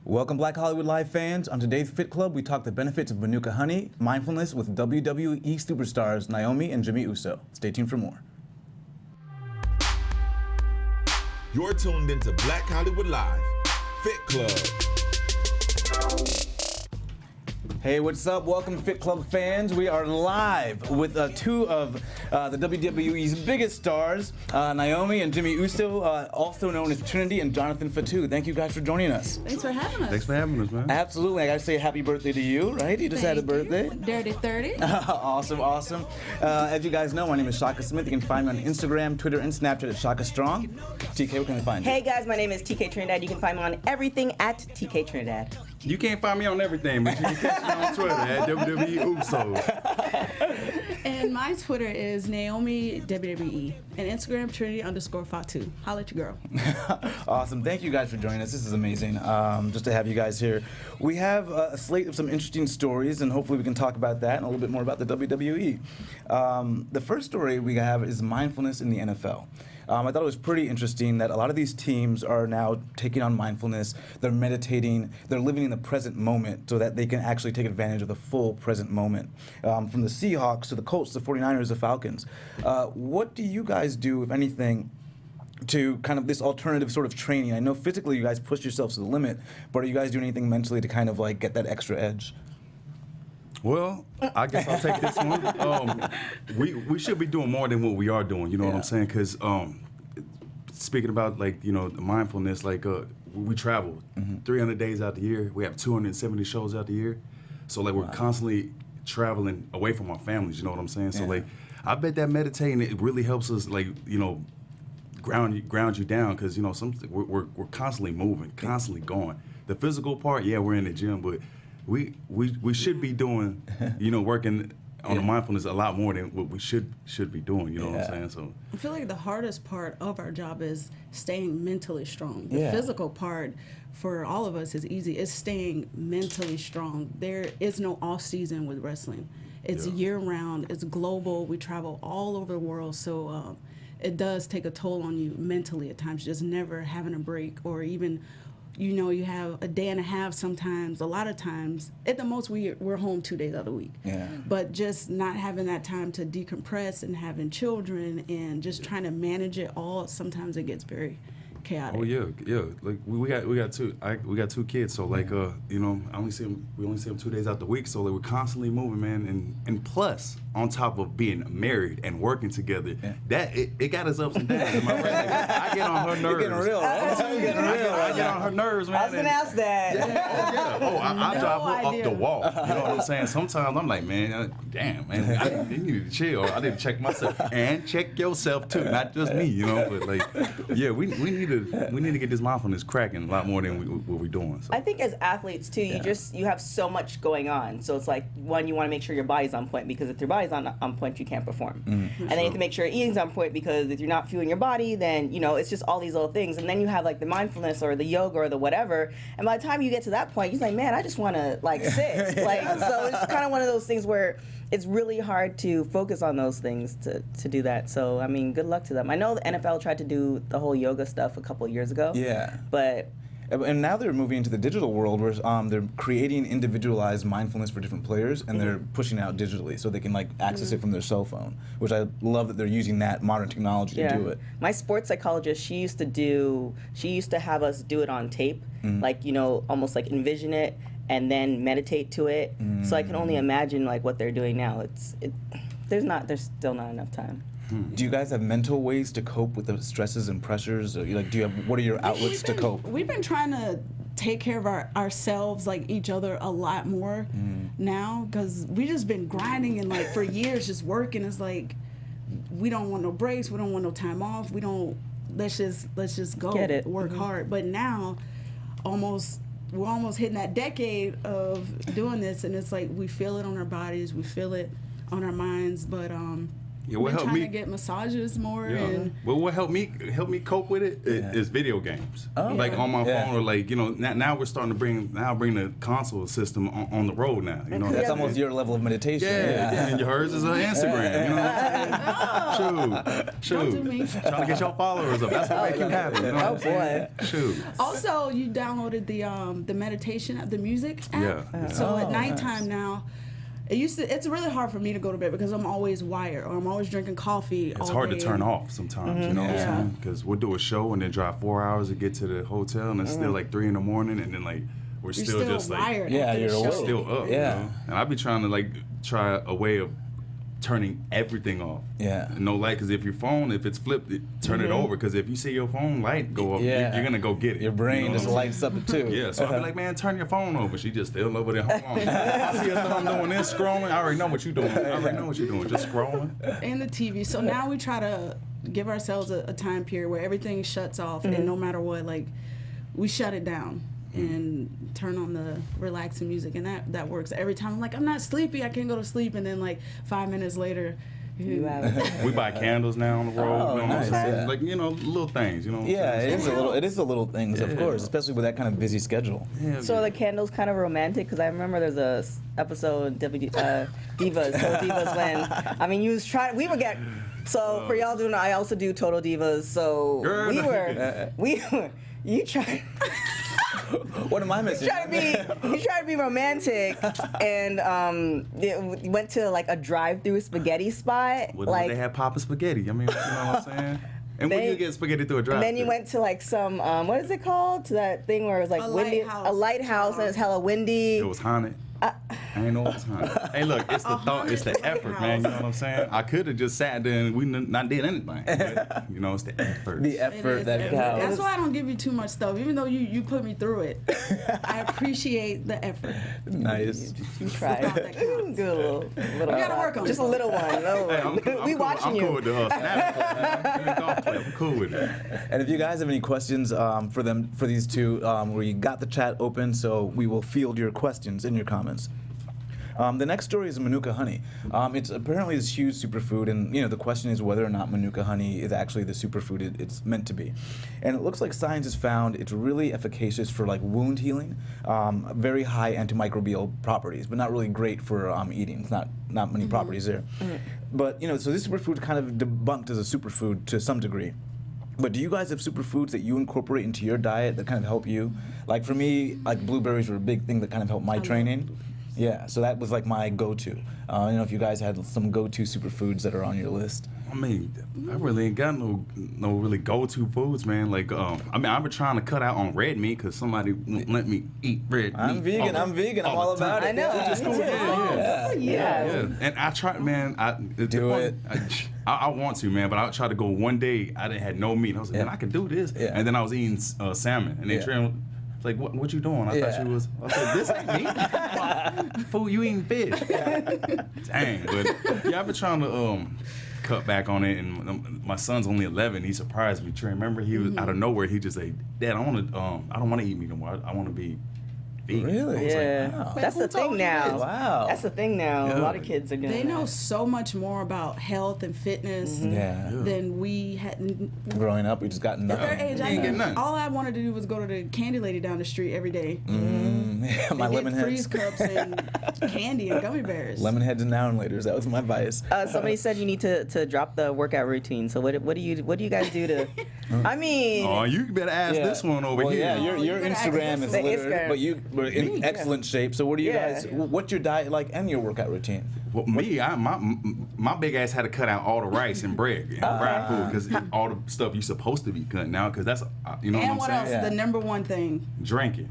Welcome, Black Hollywood Live fans. On today's Fit Club, we talk the benefits of Manuka honey, mindfulness with WWE superstars Naomi and Jimmy Uso. Stay tuned for more. You're tuned into Black Hollywood Live, Fit Club. Hey, what's up? Welcome, Fit Club fans. We are live with two of the WWE's biggest stars, Naomi and Jimmy Uso, also known as Trinity and Jonathan Fatu. Thank you guys for joining us. Thanks for having us. Thanks for having us, man. Absolutely. I gotta say happy birthday to you, right? You just had a birthday. Dirty 30. Awesome, awesome. As you guys know, my name is Shaka Smith. You can find me on Instagram, Twitter, and Snapchat at Shaka Strong. TK, where can they find you? Hey guys, my name is TK Trinidad. You can find me on everything at TK Trinidad. You can't find me on everything, but you can catch me on Twitter at WWE Usos. And my Twitter is Naomi WWE. And Instagram, Trinity_Fatu. Holla at your girl. Awesome. Thank you guys for joining us. This is amazing just to have you guys here. We have a slate of some interesting stories, and hopefully we can talk about that and a little bit more about the WWE. The first story we have is mindfulness in the NFL. I thought it was pretty interesting that a lot of these teams are now taking on mindfulness. They're meditating. They're living in the present moment so that they can actually take advantage of the full present moment. From the Seahawks to the Colts, the 49ers, the Falcons. What do you guys do, if anything, to kind of this alternative sort of training? I know physically you guys push yourselves to the limit, but are you guys doing anything mentally to kind of like get that extra edge? Well, I guess I'll take this one. We should be doing more than what we are doing. You know what I'm saying? Because speaking about like the mindfulness, like we travel 300 days out the year. We have 270 shows out the year. So like we're constantly traveling away from our families. You know what I'm saying? So like I bet that meditating it really helps us like ground you down because we're constantly moving, constantly going. The physical part, we're in the gym, but we should be doing, working on the mindfulness a lot more than what we should be doing. You know what I'm saying? So I feel like the hardest part of our job is staying mentally strong. The physical part for all of us is easy. It's staying mentally strong. There is no off season with wrestling. It's year round. It's global. We travel all over the world. So it does take a toll on you mentally at times, just never having a break or even you have a day and a half sometimes, a lot of times. At the most, we're home 2 days out of the week. Yeah. But just not having that time to decompress and having children and just trying to manage it all, sometimes it gets very chaotic. Oh yeah. Like we got two kids, so like we only see them 2 days out the week, so like we're constantly moving, man, and plus on top of being married and working together, that it got us ups and downs. Am I right? Like, I get on her nerves. You're getting real, right? I get on her nerves, man. I was gonna ask that. I drive her up the wall. You know what I'm saying? Sometimes I'm like, man, damn, man, I need to chill. I need to check myself and check yourself too, not just me. But like, we need to get this mindfulness cracking a lot more than what we're doing. So. I think as athletes too, you have so much going on. So it's like one, you want to make sure your body's on point because if your body's on point, you can't perform. And then you have to make sure your eating's on point because if you're not fueling your body, then it's just all these little things. And then you have like the mindfulness or the yoga or the whatever. And by the time you get to that point, you're like, man, I just want to like sit. So it's kind of one of those things where it's really hard to focus on those things to do that. So I mean, good luck to them. I know the NFL tried to do the whole yoga stuff a couple of years ago. Yeah. And now they're moving into the digital world where they're creating individualized mindfulness for different players, and they're pushing it out digitally so they can like access it from their cell phone, which I love that they're using that modern technology to do it. My sports psychologist, she used to have us do it on tape, like, almost like envision it and then meditate to it. So I can only imagine like what they're doing now. There's still not enough time. Do you guys have mental ways to cope with the stresses and pressures? Or what are your outlets to cope? We've been trying to take care of ourselves, like each other, a lot more now because we just been grinding and like for years just working. It's like we don't want no breaks, we don't want no time off. Let's just go work hard. But now, we're almost hitting that decade of doing this, and it's like we feel it on our bodies, we feel it on our minds, but Yeah, what been helped trying me to get massages more Yeah. and Well, what helped me cope with it is video games. Oh. Like on my Yeah. phone, or like now we're starting to bring the console system on the road now. You know, That's Yeah. almost your level of meditation. yeah. And yours is on Instagram. You know what I'm saying? Shoot. Don't do me. Trying to get your followers up. That's what make you happy. You know Oh what I'm saying? boy. Shoot. also you downloaded the meditation app, the music app. Yeah. So at Oh, nighttime now, it's really hard for me to go to bed because I'm always wired or I'm always drinking coffee. It's all hard to day. turn off sometimes, you know what I'm Yeah. saying? Because we'll do a show and then drive 4 hours to get to the hotel, and it's still like 3 in the morning, and then like we're You're still just like wired. Yeah, after the you're show. awake. still up. Yeah. You know? And I've been trying to like try a way of turning everything off. Yeah. No light, because if your phone, if it's flipped, turn it over. Because if you see your phone light go up, Yeah. you're gonna go get it. Your brain You know just what I'm lights up it too. saying? Yeah, so I'll be like, man, turn your phone over. She just still over there. Hold on. I see her thumb doing this, scrolling. I already know what you're doing. Just scrolling. And the TV. So now we try to give ourselves a time period where everything shuts off, and no matter what, like we shut it down and turn on the relaxing music, and that works every time. I'm like, I'm not sleepy, I can't go to sleep, and then like 5 minutes later, You have it. We buy candles now on the road. Oh, you know what I'm nice, saying? yeah. Like, little things, you know what I'm Yeah, saying? it is the little things, of course, especially with that kind of busy schedule. Yeah, So are the candles kind of romantic? Because I remember there's a episode Divas, Total Divas, when you was trying. We were getting. So for y'all doing, I also do Total Divas. So Girl. we were. You try. What am I missing? You try to be romantic, and we went to like a drive-through spaghetti spot. Well, like, they had Papa Spaghetti. I mean, you know what I'm saying? And when They- you get spaghetti through a drive and then you went to like some what is it called? To that thing where it was like A windy, lighthouse. a lighthouse, and it's hella windy. It was haunted. I ain't know it was haunted. Hey, look, it's the thought, it's the haunted effort, man. You know lighthouse. what I'm saying? I could have just sat there and we not did anything. But, it's the effort. The it effort is that everything. counts. That's why I don't give you too much stuff, even though you put me through it. I appreciate the effort. Nice. You tried. That counts. Good little. We gotta work on Just it. a little one. Hey, I'm We cool, watching I'm you. cool with the snap. Give me a golf clap. I'm cool with it. And if you guys have any questions for these two, we got the chat open, so we will field your questions in your comments. The next story is Manuka honey. It's apparently this huge superfood, and the question is whether or not Manuka honey is actually the superfood it's meant to be. And it looks like science has found it's really efficacious for like wound healing, very high antimicrobial properties, but not really great for eating. It's not many properties there. But so this superfood kind of debunked as a superfood to some degree. But do you guys have superfoods that you incorporate into your diet that kind of help you? Like for me, like blueberries were a big thing that kind of helped my training. Yeah, so that was like my go-to. If you guys had some go-to superfoods that are on your list. I mean, I really ain't got no really go-to foods, man. Like, I've been trying to cut out on red meat because somebody won't let me eat red meat. I'm vegan. I'm all about it. I know. Yeah. Me too. Yeah. Yeah. And I tried, man. Do it. I want to, man, but I tried to go one day. I didn't had no meat. I was like, man, I can do this. Yeah. And then I was eating salmon, and they trained. Like, what you doing? I thought you was. I said, this ain't meat. Fool, you eating fish. Dang, but yeah, I've been trying to cut back on it. And my son's only 11. He surprised me. Trey, remember he was out of nowhere. He just like, Dad, I don't want to eat meat no more. I want to be vegan. Really? I was like, Yeah. wow. That's the Who told thing you now. this? Wow. That's the thing now. Yeah. A lot of kids are doing They that. know so much more about health and fitness Yeah. than we had. Growing up, we just got At nothing. their age, ain't getting nothing. all I wanted to do was go to the candy lady down the street every day. Yeah, my and lemon get freeze heads. cups and candy and gummy bears. Lemon heads and now and laters. That was my vice. Somebody said you need to drop the workout routine. So what do you guys do to? I mean, Oh, you better ask this one over well, here. Yeah, your You gotta Instagram ask is this one. littered, Instagram. but you were in excellent shape. So what do you Yeah. guys? What's your diet like and your workout routine? Well, me, my big ass had to cut out all the rice and bread and fried food because all the stuff you supposed to be cutting out because that's you know And what what I'm else? saying. Yeah. The number one thing. Drinking,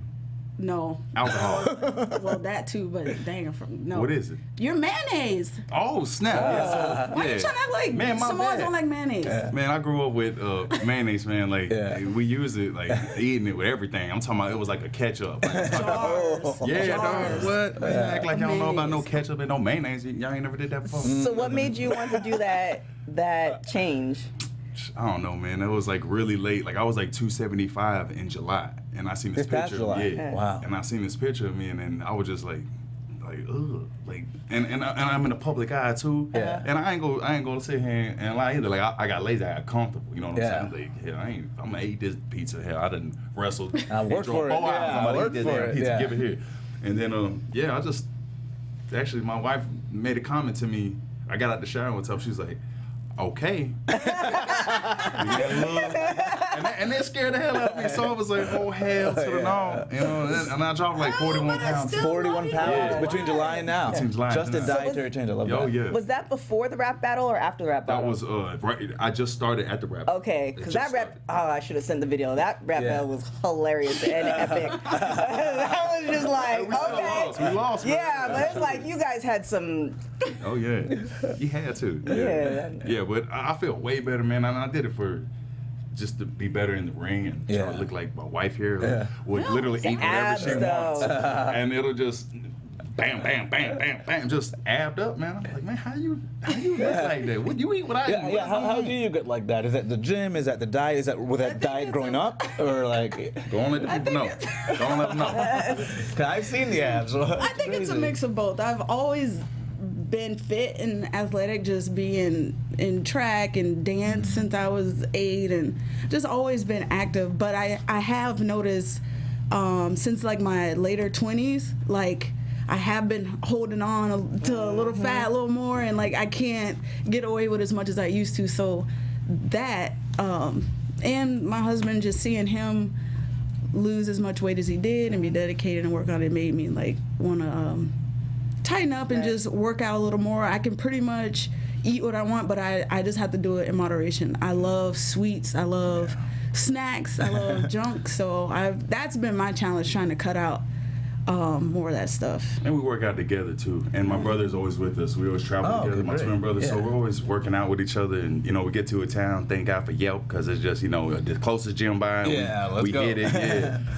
No. alcohol. Well, that too, but dang, no. What is it? Your mayonnaise. Oh snap! Why you trying to act like Man, my Samoans bad. don't like mayonnaise? Man, I grew up with mayonnaise, man. Like Yeah. we use it, like eating it with everything. I'm talking about it was like a ketchup. Like, Jars. yeah, Jars. dog. What? Man, act like y'all don't know about no Mayonnaise. ketchup and no mayonnaise. Y'all ain't never did that before. so what made you want to do that change? I don't know, man. It was like really late. Like I was like 275 in July, and I seen this This past picture. July? Yeah. Wow. And I seen this picture of me, and then I was just like, ugh, like. and I'm in the public eye too. Yeah. And I ain't gonna sit here and lie either. Like I got lazy, I got comfortable. You know what I'm saying? Like, hell, I'm gonna eat this pizza. Hell, I done wrestled. I worked for it. I'm gonna eat this damn pizza. Yeah. Give it here. And then I just actually my wife made a comment to me. I got out the shower one time. She was like, "Okay." And that scared the hell out of me. So I was like, "Oh hell to the no!" You know, and I dropped like 41 pounds. 41 pounds between July and now. Between July Just a and now. dietary change. I love that. Oh yeah. Was that before the rap battle or after the rap battle? That was right. I just started at the rap. Okay, because that rap. Oh, I should have sent the video. That rap battle was hilarious and epic. That was just like, We lost. Man. Yeah, but it's like you guys had some. Oh yeah, you had to. Yeah, but I feel way better, man. And I did it for just to be better in the ring and try to look like my wife here. Would literally eat whatever she wants, and it'll just bam, bam, bam, bam, bam, just abbed up, man. I'm like, man, how you look like that? What you eat? What I eat? Yeah. How do you get like that? Is that the gym? Is that the diet? Is that with that diet growing up, or like? Go on, let the people know. Go on, let them know. 'Cause I've seen the abs. I think it's a mix of both. I've always been fit and athletic, just being in track and dance since I was 8, and just always been active. But I have noticed since like my later 20s, like I have been holding on to a little fat a little more, and like I can't get away with as much as I used to. So that and my husband, just seeing him lose as much weight as he did and be dedicated and work on it, made me like want to tighten up and just work out a little more. I can pretty much eat what I want, but I just have to do it in moderation. I love sweets. I love snacks. I love junk. So that's been my challenge, trying to cut out more of that stuff. And we work out together too. And my brother's always with us. We always travel together, my twin brother. So we're always working out with each other. And we get to a town. Thank God for Yelp, because it's just the closest gym by. And we hit it.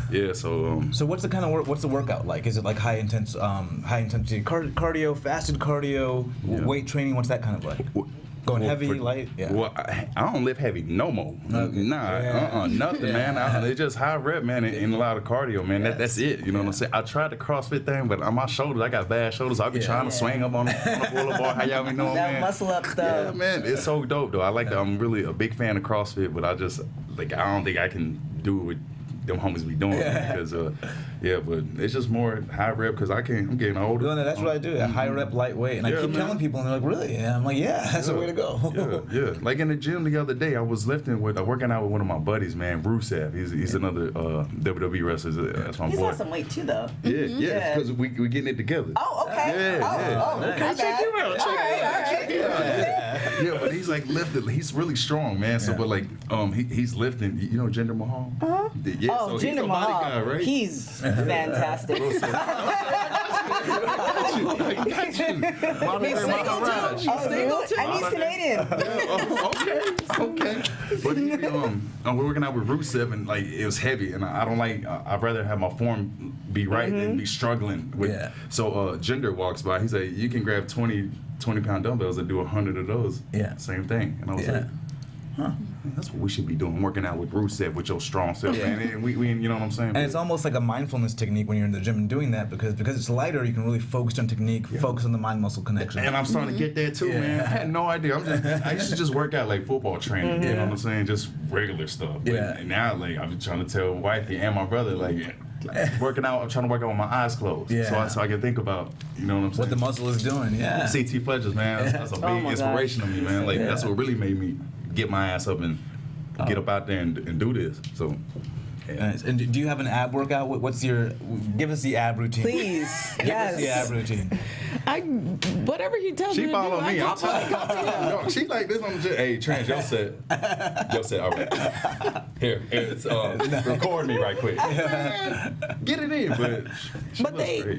Yeah. So. So what's the kind of work? What's the workout like? Is it like high intensity cardio, fasted cardio, weight training? What's that kind of like? Going heavy, light? Yeah. Well, I don't lift heavy no more. Okay. Nothing, man. It's just high rep, man, and a lot of cardio, man. That's it. You know what I'm saying? I tried the CrossFit thing, but on my shoulders, I got bad shoulders. I'll be trying to swing up on the boulevard. How y'all be knowing, that man? Muscle up stuff. Yeah, man. It's so dope, though. I like that. I'm really a big fan of CrossFit, but I just, I don't think I can do it with them homies be doing because but it's just more high rep because I'm getting older. No, that's what I do. High rep, lightweight, and I keep telling people, and they're like, "Really?" And I'm like, "Yeah, that's the way to go." Yeah. Like in the gym the other day, I was working out with one of my buddies, man, Rusev. He's another WWE wrestler. That's my boy. He's lost some weight too, though. Yeah, because we getting it together. Oh, okay. Okay. Check you out. All right. Yeah, but he's like lifting. He's really strong, man. So, but like, he's lifting. You know, Jinder Mahal. Yeah. Oh, so Jinder Mahal. Body guy, right? He's fantastic. He's single too. And he's Canadian. Okay. But we're working out with Rusev, and like it was heavy, and I don't like. I'd rather have my form be right than be struggling with. Yeah. So Jinder walks by. He's like, "You can grab 20-pound dumbbells and do 100 of those." Yeah. Same thing. And I was like, huh. That's what we should be doing, working out with Rusev with your strong self, man. And we you know what I'm saying? And it's almost like a mindfulness technique when you're in the gym and doing that because it's lighter, you can really focus on technique, focus on the mind-muscle connection. And I'm starting to get that too, man. I had no idea. I used to just work out like football training, you know what I'm saying? Just regular stuff. But and now, like, I'm trying to tell wifey and my brother, like working out, I'm trying to work out with my eyes closed. So I can think about, you know what I'm saying? What the muscle is doing, CT Fletcher's, man. That's a big inspiration to me, man. Like, that's what really made me get my ass up and get up out there and do this. So, nice. And do you have an ab workout? Give us the ab routine. Please. Give us the ab routine. Whatever he tells me to do, follow me. I copy. No, she like this on the gym. Hey, Trans, your set. All right. Here, it's record me right quick. Get it in, but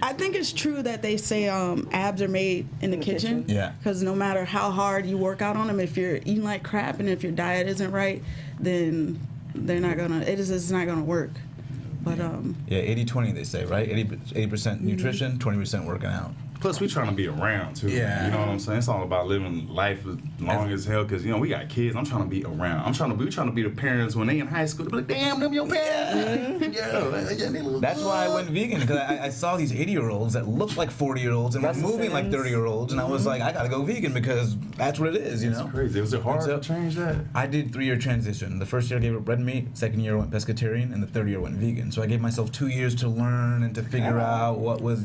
I think it's true that they say abs are made in the kitchen. Yeah. Because no matter how hard you work out on them, if you're eating like crap and if your diet isn't right, then it's not gonna work. But 80-20 they say, right? 80% nutrition, 20% working out. Plus, we trying to be around too. Yeah. You know what I'm saying? It's all about living life as long as hell. Cause we got kids. I'm trying to be around. We trying to be the parents when they in high school. They be like, damn, them your parents. That's why I went vegan, because I saw these 80-year-olds that looked like 40-year-olds and were moving like 30-year-olds, and I was like, I gotta go vegan because that's what it is, you know? It's crazy. Was it hard So, to change that? I did 3-year transition. The first year I gave up red meat, second year I went pescatarian, and the third year I went vegan. So I gave myself 2 years to learn and to figure out what was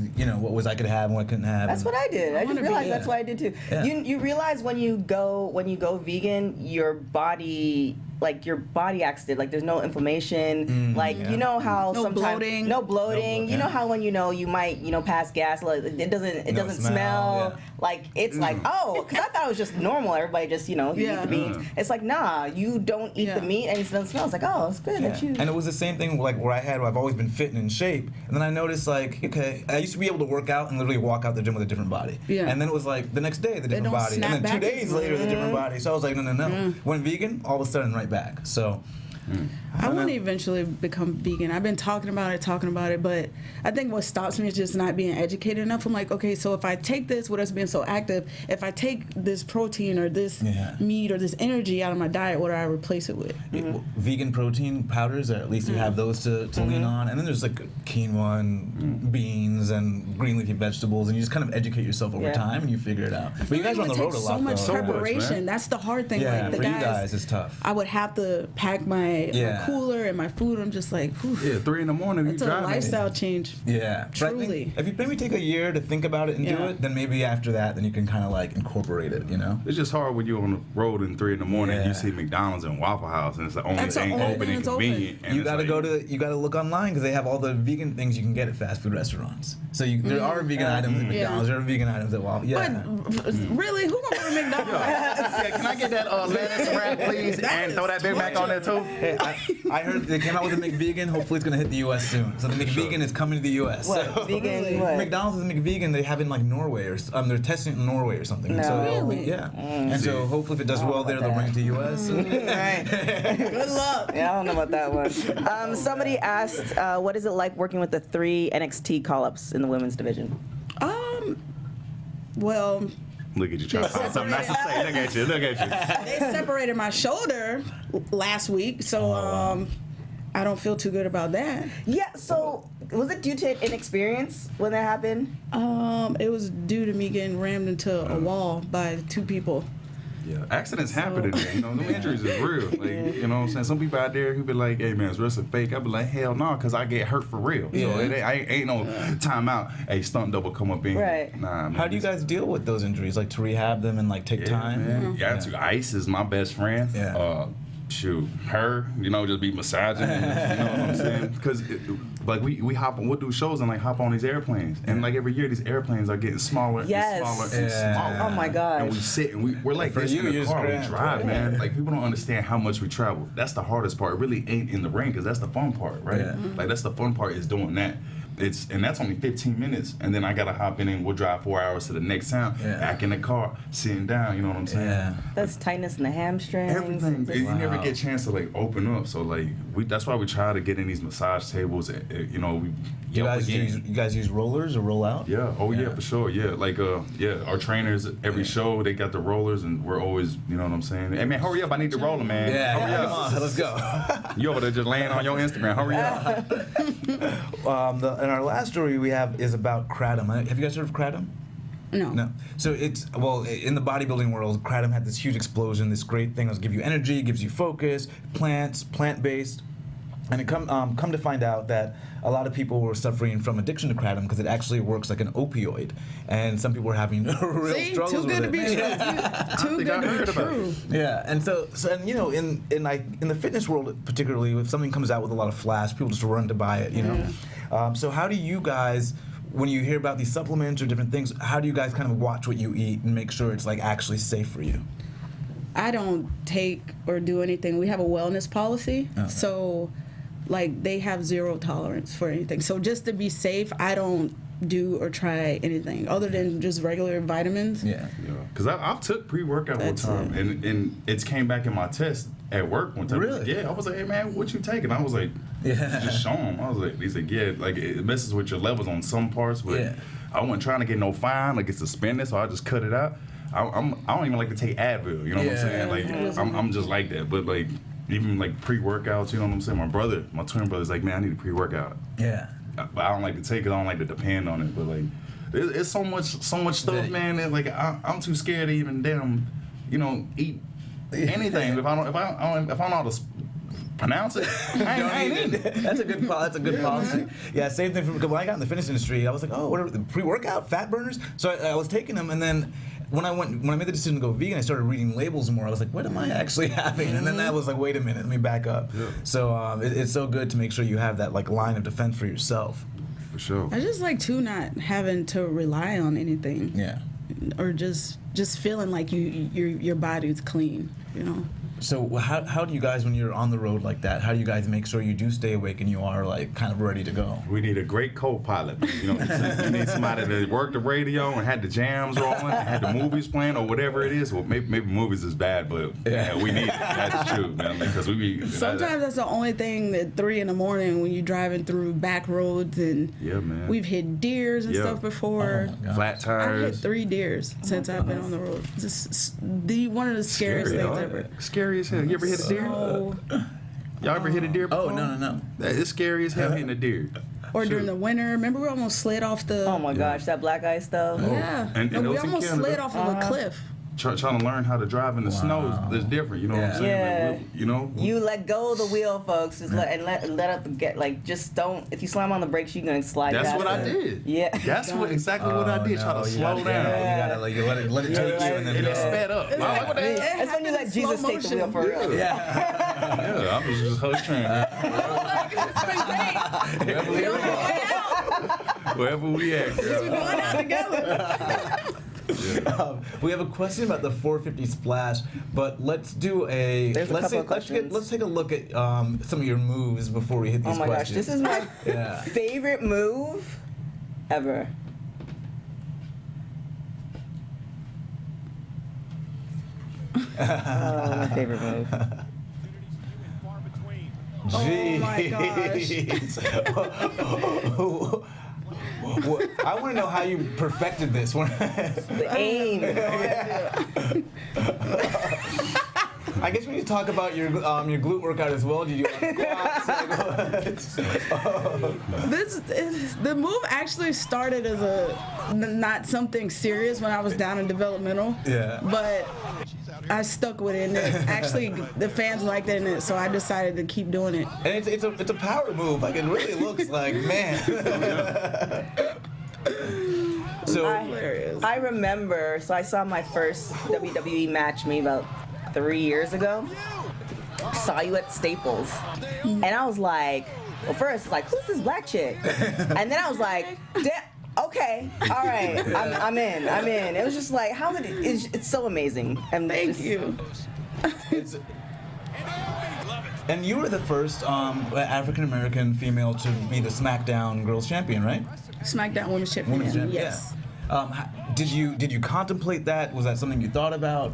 I could have and what I couldn't have. That's what I did. I just realized that's what I did too. Yeah. You realize when you go vegan, your body acts it. Like there's no inflammation. You know how No sometimes bloating. no bloating. You know how when you might pass gas, like, it doesn't smell. Yeah. Like it's like, oh, because I thought it was just normal. Everybody just you eat the beans. It's like, nah, you don't eat the meat and it doesn't smell. It's like, oh, it's good that you. And it was the same thing like where I've always been fit and in shape, and then I noticed like, okay, I used to be able to work out and literally walk out the gym with a different body. Yeah. And then it was like the next day the different don't body, and snap then 2 back days into later it. the different body. So I was like, no. Went vegan, all of a sudden right back. So. I want to eventually become vegan. I've been talking about it, but I think what stops me is just not being educated enough. I'm like, okay, so if I take this, with us being so active, if I take this protein or this meat or this energy out of my diet, what do I replace it with? Vegan protein powders, or at least you have those to lean on. And then there's like quinoa and beans and green leafy vegetables, and you just kind of educate yourself over time and you figure it out. But you guys are on the road a lot, so much though. preparation. That's the hard thing. Yeah, like the for you guys, it's tough. I would have to pack my cooler and my food. I'm just like, whew. Yeah, 3 a.m. you It's a driving. lifestyle change. Yeah, but I think Truly. if you maybe take a year to think about it and do it, then maybe after that, then you can kind of like incorporate it, you know? It's just hard when you're on the road in 3 a.m. and Yeah. you see McDonald's and Waffle House and it's like That's the ain't only open thing and that's convenient. And You it's gotta like, you gotta look online because they have all the vegan things you can get at fast food restaurants. So there are vegan items at McDonald's, there are vegan items at Waffle. Yeah. But really, who gonna go to McDonald's? Yeah, can I get that lettuce wrap, please, and throw that Big Mac on there too? Hey, I heard they came out with a McVegan. Hopefully, it's gonna hit the U.S. soon. So the McVegan is coming to the U.S. What, So, vegan what? McDonald's is McVegan. They have it in like Norway or they're testing it in Norway or something. No. So, Really? yeah. And so hopefully, if it does well there, they'll bring it to the U.S. Right. Good luck. Yeah, I don't know about that one. Somebody asked, what is it like working with the 3 NXT call-ups in the women's division? Well, Look at you trying to find something nice to say. Look at you. they separated my shoulder last week, so I don't feel too good about that. Yeah, so was it due to inexperience when that happened? It was due to me getting rammed into a wall by 2 people. Yeah, accidents happen today. Them injuries is real. Like, you know what I'm saying? Some people out there who be like, hey, man, is wrestling fake? I be like, hell no, because I get hurt for real. So ain't no timeout. Hey, stunt double come up in. Right. Nah, man. How do you guys deal with those injuries? Like to rehab them and like take time? Man. Yeah, Ice is my best friend. Yeah. Shoot, her, just be massaging. You know what I'm saying? Because like we hop on, we'll do shows and like hop on these airplanes, and like every year these airplanes are getting smaller Yes. and smaller and smaller. Oh my gosh. And we sit and we're like For this you, in the you're car. We just drive, grand. man. Like people don't understand how much we travel. That's the hardest part. It really ain't in the ring because that's the fun part, right? Yeah. Like that's the fun part is doing that. And that's only 15 minutes, and then I gotta hop in and we'll drive 4 hours to the next town, back in the car, sitting down. You know what I'm saying? Yeah. That's tightness in the hamstrings. Everything. You never Wow. get a chance to like open up. So like that's why we try to get in these massage tables. We You guys use rollers or roll out? Yeah. Oh yeah, for sure. Yeah. Like our trainers every show they got the rollers and we're always you know what I'm saying. Hey man, hurry up! I need the roller, man. Yeah, Hurry come up. on, let's go. You over there just laying on your Instagram? Hurry up. And our last story we have is about kratom. Have you guys heard of kratom? No. So it's, in the bodybuilding world, kratom had this huge explosion, this great thing that gives you energy, gives you focus, plant-based. And it come to find out that a lot of people were suffering from addiction to kratom because it actually works like an opioid. And some people were having real struggles too good with to be it. true. Too good to be true. Yeah, and so in the fitness world particularly, if something comes out with a lot of flash, people just run to buy it, you know. So how do you guys, when you hear about these supplements or different things, how do you guys kind of watch what you eat and make sure it's like actually safe for you? I don't take or do anything. We have a wellness policy, Okay. so like they have 0 tolerance for anything. So just to be safe, I don't do or try anything other than just regular vitamins. Yeah. Because I've took pre-workout one That's time and it's came back in my test at work one time. Really? Yeah. I was like, hey man, what you taking? I was like, Yeah. just show them. I was like, he said, yeah, like it messes with your levels on some parts, but Yeah. I wasn't trying to get no fine, like get suspended, so I just cut it out. I don't even like to take Advil, you know what I'm saying? Like I'm just like that. But like even like pre-workouts, you know what I'm saying? My twin brother's like, man, I need a pre-workout. Yeah. But I don't like to take it. I don't like to depend on it. But like, it's so much stuff, man. That like I'm too scared to even damn, eat anything. If I don't know how to pronounce it, I ain't eating it. That's a good policy. Yeah, same thing. When I got in the fitness industry, I was like, oh, whatever, the pre-workout, fat burners. So I was taking them, and then when I made the decision to go vegan, I started reading labels more. I was like, what am I actually having? And then I was like, wait a minute, let me back up. Yeah. So it's so good to make sure you have that like line of defense for yourself. For sure. I just like too not having to rely on anything. Yeah. Or just feeling like your body's clean, So how do you guys, when you're on the road like that, how do you guys make sure you do stay awake and you are like kind of ready to go? We need a great co-pilot. You need somebody that worked the radio and had the jams rolling, and had the movies playing or whatever it is. Well, maybe movies is bad, but yeah, we need it. That's true, man. Because sometimes that's the only thing at 3 a.m. when you're driving through back roads and we've hit deers and stuff before. Oh, flat tires. I've hit 3 deers since I've been on the road. Just one of the scariest things ever. Scary as hell. You ever hit a deer? Y'all ever hit a deer before? Oh, no. It's scary as hell hitting a deer. Or during the winter. Remember we almost slid off the... Oh my gosh, that black ice stuff. Yeah. And we almost slid off of a cliff. Trying to learn how to drive in the snow is different, you know what I'm saying? Yeah. Like, you let go of the wheel, folks, let up get just don't. If you slam on the brakes, you're gonna slide. That's past what it. I did. Yeah, that's exactly what I did. Try to slow down. You gotta like let it take you and then it sped up. That's when you let Jesus take the wheel for real. Yeah, I was just host trainer. Wherever we at, girl. We're going out together. We have a question about the 450 splash, but let's do There's a couple of questions. Let's take a look at some of your moves before we hit these questions. Oh my gosh, this is my favorite move ever. Oh, my favorite move. Oh my gosh. I want to know how you perfected this. The aim. I guess we need to talk about your glute workout as well. Did you squats? The move actually started as not something serious when I was down in developmental. Yeah. But I stuck with it, and actually the fans liked it, and so I decided to keep doing it. And it's a power move. Like it really looks like, man. So I remember. So I saw my first WWE match maybe about 3 years ago. Saw you at Staples, and I was like, well, first like, who's this black chick? And then I was like, okay, all right, I'm in. It was just like, it's so amazing. And Thank you. And you were the first African American female to be the SmackDown Girls Champion, right? SmackDown Women's Champion. Yes. Yeah. Did you contemplate that? Was that something you thought about?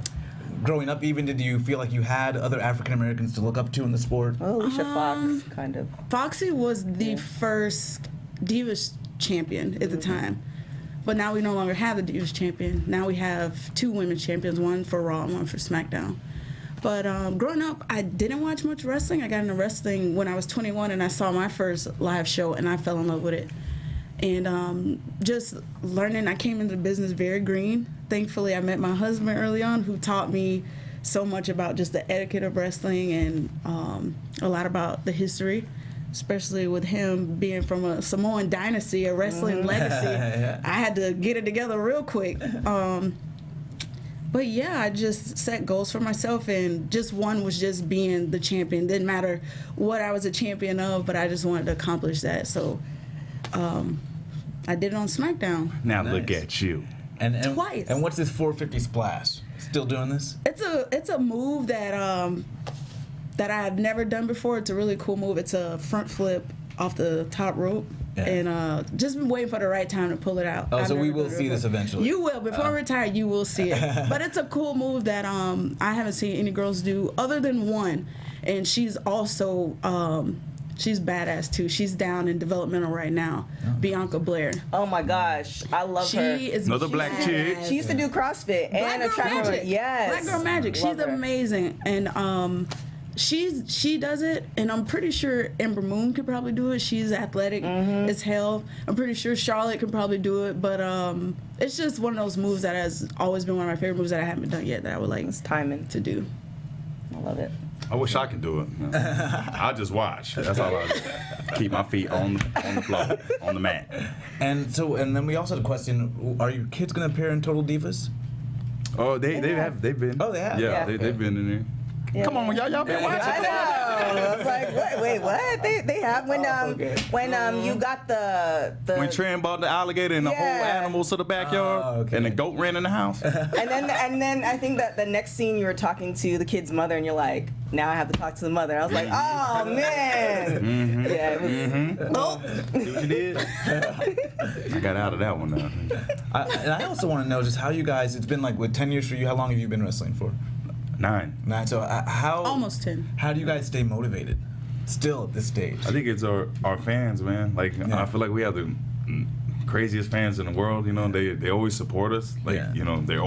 Growing up, even, did you feel like you had other African Americans to look up to in the sport? Oh, Alicia Fox, kind of. Foxy was the first Divas champion at the time. But now we no longer have the Divas champion. Now we have 2 women's champions, one for Raw and one for SmackDown. But growing up, I didn't watch much wrestling. I got into wrestling when I was 21, and I saw my first live show, and I fell in love with it. And just learning, I came into the business very green. Thankfully, I met my husband early on, who taught me so much about just the etiquette of wrestling and a lot about the history, especially with him being from a Samoan dynasty, a wrestling legacy. Yeah. I had to get it together real quick. But yeah, I just set goals for myself, and just one was just being the champion. Didn't matter what I was a champion of, but I just wanted to accomplish that. So I did it on SmackDown. Now look at you. And Twice. And what's this 450 splash? Still doing this? It's a move that I've never done before. It's a really cool move. It's a front flip off the top rope. Yeah. And just been waiting for the right time to pull it out. Oh, so we will see this eventually. You will. Before I retire, you will see it. But it's a cool move that I haven't seen any girls do other than one. And she's also She's badass too. She's down in developmental right now. Bianca Blair. Oh my gosh, I love her. She is Another black chick. She used to do CrossFit and a Black Girl track. Magic. Yes. Black Girl Magic. Love She's her. amazing. And she does it, and I'm pretty sure Ember Moon could probably do it. She's athletic as hell. I'm pretty sure Charlotte could probably do it, but it's just one of those moves that has always been one of my favorite moves that I haven't done yet that I would like It's timing. to do. I love it. I wish I could do it. I'll just watch. That's all I do. Keep my feet on the floor, on the mat. And then we also had a question: are your kids gonna appear in Total Divas? Oh, they've been. Oh, they have? Yeah, Yeah. they've been in there. Yeah. Come on, y'all been watching? I know. I was like, wait, what? They have when you got the When Tran bought the alligator and the whole Yeah. animals to the backyard, okay. and the goat ran in the house. and then I think that the next scene you were talking to the kid's mother and you're like, now I have to talk to the mother. I was like, oh man. Yeah. It was, oh. See what you did? I got out of that one now. And I also want to know just how you guys. It's been like 10 years for you. How long have you been wrestling for? 9. 9. So how Almost 10. How do you guys stay motivated? Still at this stage. I think it's our fans, man. Like Yeah. I feel like we have the craziest fans in the world. You know, they always support us. Like Yeah. you know, they're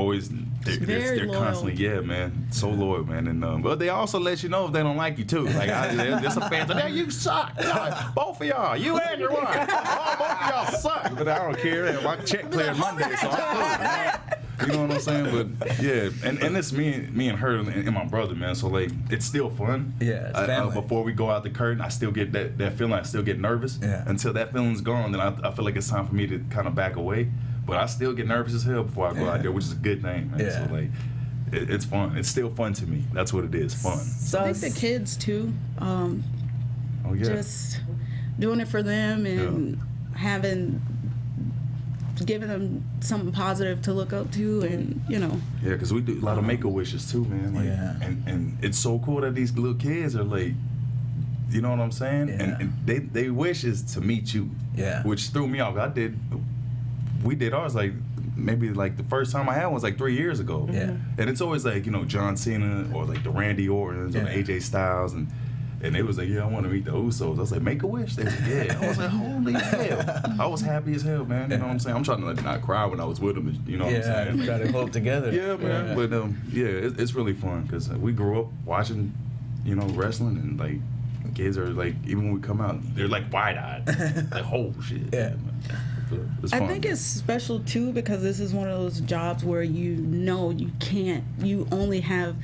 Very loyal. constantly, yeah, man, so loyal, man. And but they also let you know if they don't like you too. Like there's some fans like, you suck, both of y'all, you and your wife, both of y'all suck. But I don't care. My check cleared Monday, so I'm cool, man. You know what I'm saying? But yeah, and it's me and her and my brother, man. So like, it's still fun. Yeah, it's family. Before we go out the curtain, I still get that feeling. I still get nervous. Yeah. Until that feeling's gone, then I feel like it's time for me to kind of back away. But I still get nervous as hell before I go out there, which is a good thing, man. Yeah. So like, it's fun. It's still fun to me. That's what it is. Fun. So I think the kids too. Oh yeah. Just doing it for them and giving them something positive to look up to, and Yeah, because we do a lot of Make-A-Wishes too, man. Like, Yeah. And it's so cool that these little kids are like, you know what I'm saying? Yeah. And they wish is to meet you. Yeah. Which threw me off. We did ours like maybe like the first time I had one was like 3 years ago. Yeah. And it's always like, John Cena or like the Randy Ortons or Yeah. the AJ Styles and they was like, yeah, I want to meet the Usos. I was like, Make-A-Wish? They was like, yeah. I was like, holy hell. I was happy as hell, man. You know what I'm saying? I'm trying to like not cry when I was with them. You know what I'm saying? Try to hold together. Yeah, man. Yeah. But it's really fun because we grew up watching, wrestling, and like kids are like, even when we come out, they're like wide-eyed, like whole shit. Yeah. It's I fun. think it's special too because this is one of those jobs where you only have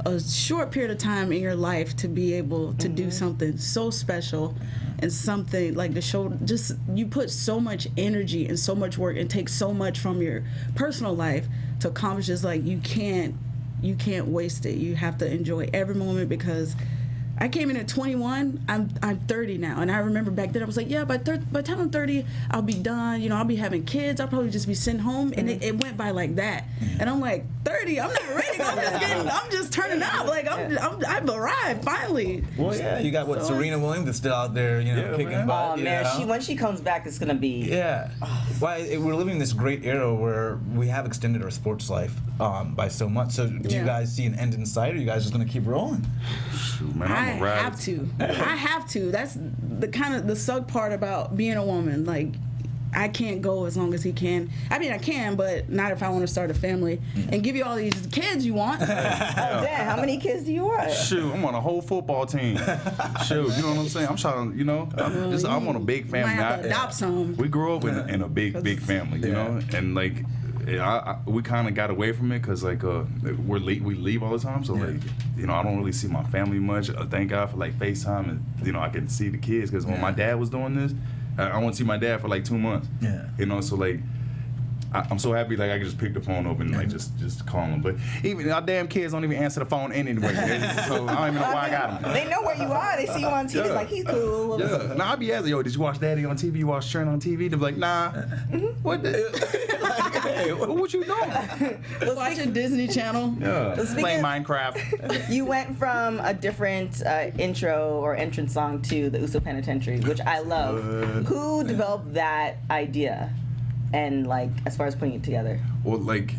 a short period of time in your life to be able to do something so special and something like the show. Just you put so much energy and so much work and take so much from your personal life to accomplish this. Like you can't waste it. You have to enjoy every moment because I came in at 21. I'm 30 now, and I remember back then I was like, yeah, by the time I'm 30, I'll be done. I'll be having kids. I'll probably just be sent home, and it went by like that. And I'm like, 30. I'm not ready. I'm just turning up. Like I've arrived finally. Well, yeah, you got So Serena Williams that's still out there, kicking man. butt. oh man, when she comes back, it's gonna be. Yeah. Well, we're living in this great era where we have extended our sports life by so much. So do you Yeah. guys see an end in sight, or you guys just gonna keep rolling? Shoot, man, I I'm a ride. have to. I have to. That's the suck part about being a woman. Like, I can't go as long as he can. I mean, I can, but not if I want to start a family and give you all these kids you want. Oh damn, how many kids do you want? Shoot, I'm on a whole football team. Shoot, you know what I'm saying? I'm trying to, I'm on a big You might family. have to adopt some. We grew up in a big family, you know, and like we kind of got away from it because like we leave all the time, so like I don't really see my family much. Thank God for like FaceTime, and I can see the kids because when my dad was doing this, I wouldn't see my dad for like 2 months. Yeah. So like. I'm so happy like I can just pick the phone up and like just call them. But even our damn kids don't even answer the phone anyway. So I don't even know why I got them. They know where you are. They see you on TV. Yeah. Like he's cool. Yeah. Now I be asking, yo, did you watch Daddy on TV? You watch Trent on TV? They be like, nah. What the? Hey, what you doing? Watching Disney Channel. Yeah. speaking Playing of- Minecraft. You went from a different intro or entrance song to the Uso Penitentiary, which I love. Who developed that idea? And like, as far as putting it together, Well, like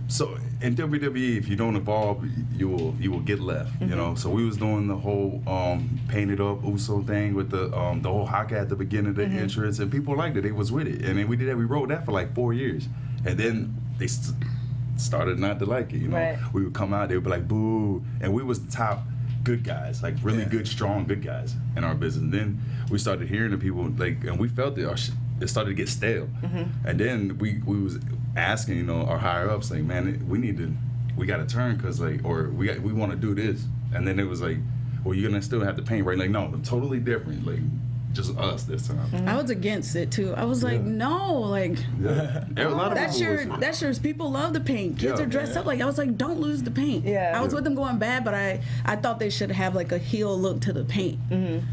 So in WWE, if you don't evolve, you will get left. You know. So we was doing the whole painted up Uso thing with the whole haka at the beginning of the entrance, and people liked it. They was with it, and then we did that. We rode that for like 4 years, and then they started not to like it. You know, Right. we would come out, they would be like boo, and we was the top good guys, like really good, strong, good guys in our business. And then we started hearing the people like, and we felt it started to get stale. And then we was asking, you know, our higher ups, like, man, we got to turn, cause like, or we want to do this. And then it was like, well, you're gonna still have to paint, right? Like, no, totally different, like just us this time. I was against it too. I was like, no, like A lot of that's people was- that's yours. People love the paint. Kids Yeah. are dressed up like. I was like, don't lose the paint. Yeah. I was with them going bad, but I thought they should have like a heel look to the paint.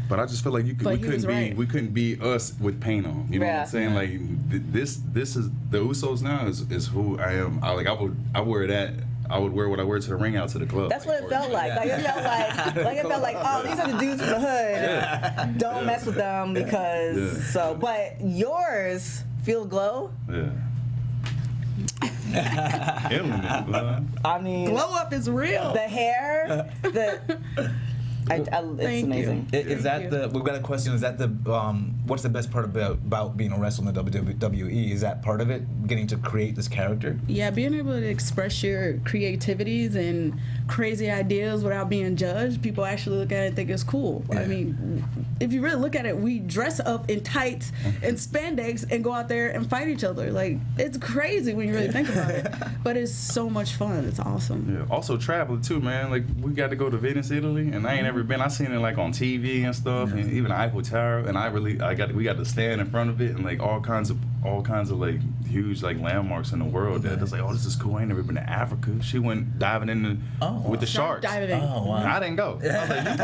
But I just feel like But he was right. we couldn't be us with paint on. You know what Yeah. I'm saying? Like this is the Usos now is who I am. I wear that. I would wear what I wear to the ring, out to the club. That's what it felt like. Like it felt like, oh, these are the dudes from the hood. Don't mess with them because so. But yours feel glow. Yeah. Killing it, bro. I mean, Glow up is real. the hair, it's Thank amazing. Is that the? We've got a question. Is that the? What's the best part about being a wrestler in the WWE? Is that part of it? Getting to create this character? Yeah, being able to express your creativities and crazy ideas without being judged. People actually look at it and think it's cool. I mean, if you really look at it, we dress up in tights and spandex and go out there and fight each other. Like, it's crazy when you really think about it. But it's so much fun. It's awesome. Yeah. Also traveling too, man. Like we got to go to Venice, Italy, and I ain't ever been. I seen it like on TV and stuff, and even the Eiffel Tower. And we got to stand in front of it, and like all kinds of like huge like landmarks in the world. That it's like, oh, this is cool. I ain't never been to Africa. She went diving in with the sharks. Diving. Oh wow! I didn't go. I was like, you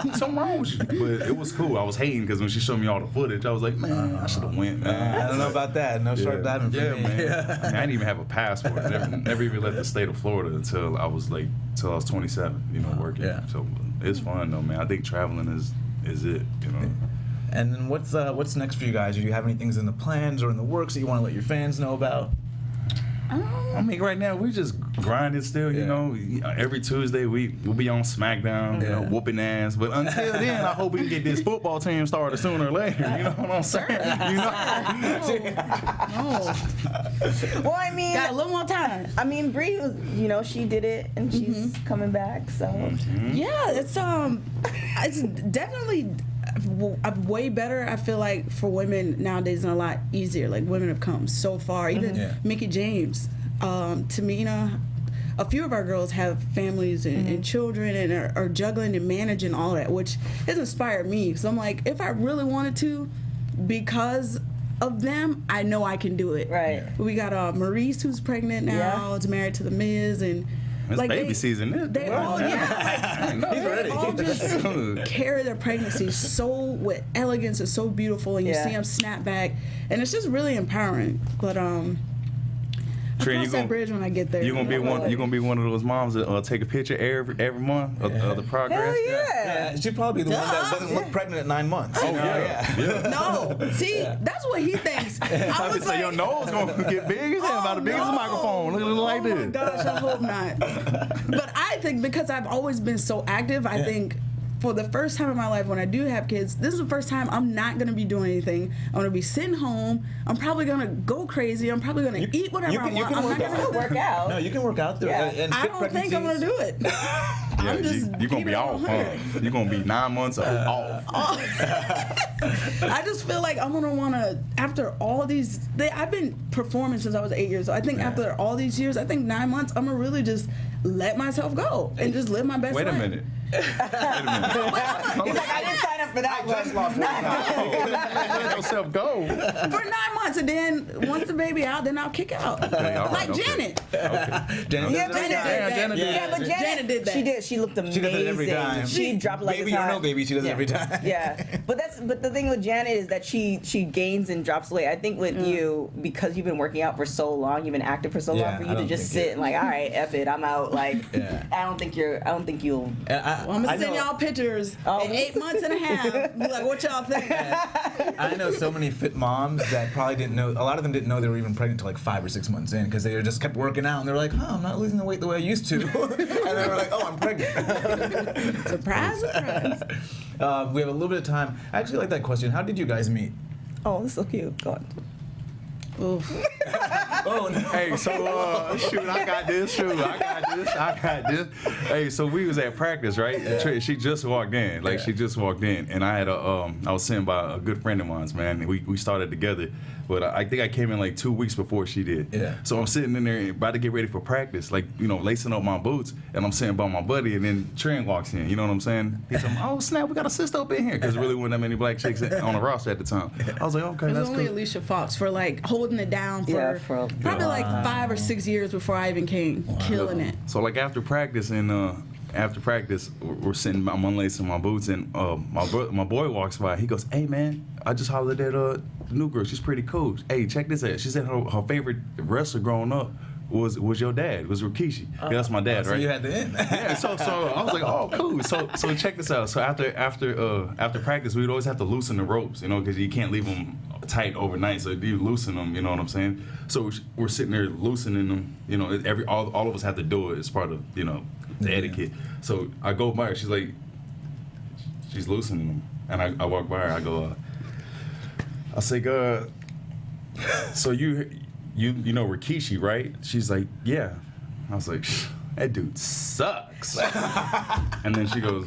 crazy? Something wrong with you. But it was cool. I was hating because when she showed me all the footage, I was like, man, I should have went, man. I don't know about that. No shark diving for Yeah, me. man. I didn't even have a passport. Never even left the state of Florida until I was 27. You know, working. Yeah. So it's fun though, man. I think traveling is it. You know. And then what's next for you guys? Do you have any things in the plans or in the works that you want to let your fans know about? I mean, right now we just grinding still. You know, every Tuesday we'll be on SmackDown, you know, whooping ass. But until then, I hope we can get this football team started sooner or later. You know what I'm saying? You know. Well, I mean, Got a little more time. I mean, Bree was, she did it, and she's coming back. So Yeah, it's definitely way better. I feel like for women nowadays, and a lot easier. Like, women have come so far. Even Mickie James, Tamina, a few of our girls have families and children and are juggling and managing all that, which has inspired me. So I'm like, if I really wanted to, because of them, I know I can do it. Right. We got Maurice, who's pregnant now. Yeah. Is married to The Miz, and It's baby season. They all, they all just carry their pregnancy so with elegance and so beautiful, and you see them snap back, and it's just really empowering. But I'll cross that bridge when I get there. You're gonna be one of those moms that take a picture every month of the progress. hell yeah. She'd probably be the one that doesn't look pregnant at 9 months. Oh yeah. No, see, that's what he thinks. I was So your nose gonna get big as hell, about the biggest microphone. Look at it like oh this. my gosh, I hope not. But I think because I've always been so active, I think for the first time in my life when I do have kids, this is the first time I'm not going to be doing anything. I'm going to be sitting home. I'm probably going to go crazy. I'm probably going to eat whatever I want. You can I'm work not out. gonna Work out. No, you can work out. I don't think I'm going to do it. I'm just You're gonna keeping be it off, huh? 100. You're gonna be 9 months off. I just feel like I'm gonna wanna, after all these, I've been performing since I was 8 years old. I think after all these years, I think 9 months, I'm gonna really just let myself go and just live my best life. Wait a minute. He's like, I didn't sign up for that one. Let yourself go. For 9 months, and then once the baby out, then I'll kick out. Okay, all right, Like Janet. Janet Yeah, does Janet that? did that. Janet did Yeah, but Janet did that. She did. She looked amazing. She does it every time. She dropped like Baby a or top. no baby, she does it every time. Yeah, but the thing with Janet is that she gains and drops weight. I think with you, because you've been working out for so long, you've been active for so long, for I you to don't just think sit and like, all right, F it, I'm out. Like, Yeah. I don't think you'll. And Well, I'm gonna send y'all pictures Oh. in 8 months and a half. have. Be like, what y'all think? I know so many fit moms that probably didn't know. A lot of them didn't know they were even pregnant until like 5 or 6 months in because they just kept working out and they're like, I'm not losing the weight the way I used to. And they were like, I'm pregnant. Surprise, surprise. We have a little bit of time. I actually like that question. How did you guys meet? Oh, this is so cute. Go on. Oof. Oh, no. Hey, so shoot, I got this. Hey, so we was at practice, right? And she just walked in, and I had I was sent by a good friend of mine's, man. We started together, but I think I came in like 2 weeks before she did. Yeah. So I'm sitting in there about to get ready for practice, like lacing up my boots, and I'm sitting by my buddy, and then Trent walks in. You know what I'm saying? He's like, oh snap, we got a sister up in here, because there really wasn't that many black chicks on the roster at the time. I was like, okay, It was that's only cool. Alicia Fox for like holding it down for probably like 5 or 6 years before I even came, killing it. So like after practice, we're sitting, I'm unlacing my boots, and my boy walks by. He goes, "Hey man, I just hollered at the new girl. She's pretty cool. Hey, check this out. She said her favorite wrestler growing up was your dad. Was Rikishi. Yeah, that's my dad, So right? you had to end. Yeah, so I was like, oh, cool. So check this out. So after practice, we'd always have to loosen the ropes, because you can't leave them tight overnight. So you loosen them, you know what I'm saying? So we're sitting there loosening them. All of us have to do it as part of the etiquette. So I go by her. She's like, she's loosening them, and I walk by her. I go, I say, so you know Rikishi, right? She's like, yeah. I was like, that dude sucks. And then she goes,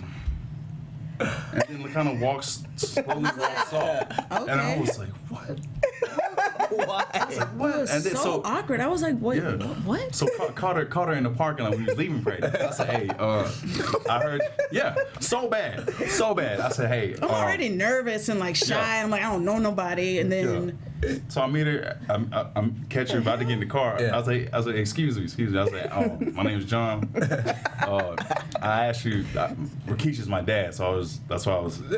and then kind of slowly walks off. Okay. And I was like, what? Why? It was And then- so awkward. I was like, what? Yeah. What? So caught her in the parking lot when we was leaving practice. I said, hey, I heard, yeah, so bad. I said, hey. I'm already nervous and like shy. Yeah. I'm like, I don't know nobody. And then So I meet her. I'm catching her about to get in the car. Yeah. I was like, excuse me. I was like, my name's John. I asked you, Rikishi's my dad, so that's why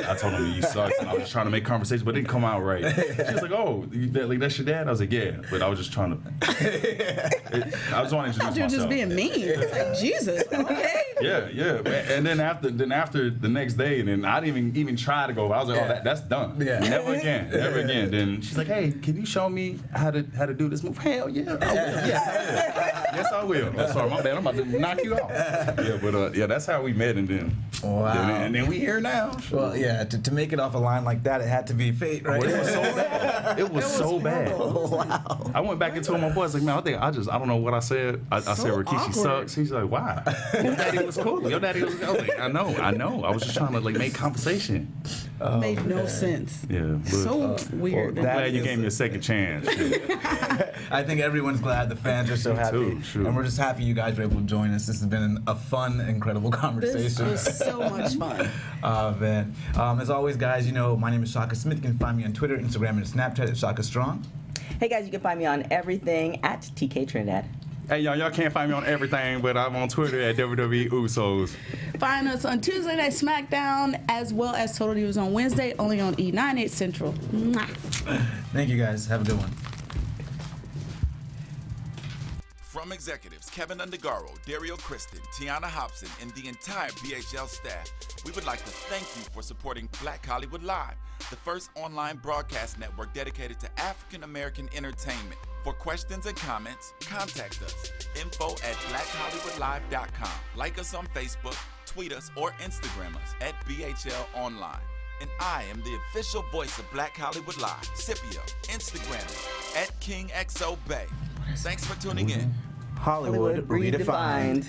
I told him you suck, and I was just trying to make conversation, but it didn't come out right. She was like, oh, that's your dad? I was like, yeah, but I was just trying to. I was wanting to introduce I thought you were myself. just being mean. I was like, Jesus, okay. Yeah. And then after the next day, and then I didn't even try to go. I was like, oh, that's done. Yeah. Never again. Then she's like, hey, can you show me how to do this move? Hell yeah, I will. Yeah. Yes, I will. Oh, sorry, my bad. I'm about to knock you off. Yeah, but that's how we met, and then and then we here now. Well, yeah, to make it off a line like that, it had to be fate, right? It was so bad. It was so bad. Wow. I went back and told my boys, like, man, I don't know what I said. I said Rikishi awkward. sucks. He's like, why? Your daddy was cool. Your daddy was cool. Like, I know. I was just trying to make conversation. Made no sense. Yeah. But, So weird. well, I'm glad you is gave me a second chance. I think everyone's glad. The fans are so happy. too, sure. And we're just happy you guys were able to join us. This has been a fun, incredible This conversation. was so much fun. Man. As always, guys, my name is Shaka Smith. You can find me on Twitter, Instagram, and Snapchat at Shaka Strong. Hey guys, you can find me on everything at TK Trinidad. Hey, y'all can't find me on everything, but I'm on Twitter at WWE Usos. Find us on Tuesday Night SmackDown as well as Total Divas on Wednesday, only on E9, 8 Central. Mwah. Thank you, guys. Have a good one. From executives Keven Undergaro, Dario Kristen, Tiana Hobson, and the entire BHL staff, we would like to thank you for supporting Black Hollywood Live, the first online broadcast network dedicated to African American entertainment. For questions and comments, contact us. info@blackhollywoodlive.com. Like us on Facebook, tweet us, or Instagram us at BHL Online. And I am the official voice of Black Hollywood Live, Scipio, Instagram at KingXOBay. Thanks for tuning in. Hollywood redefined.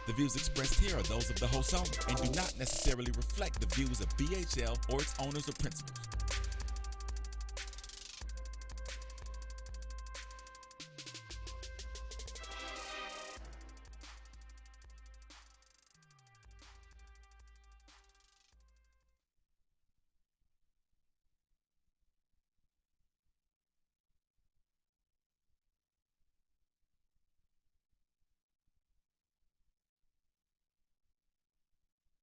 The views expressed here are those of the host only and do not necessarily reflect the views of BHL or its owners or principals.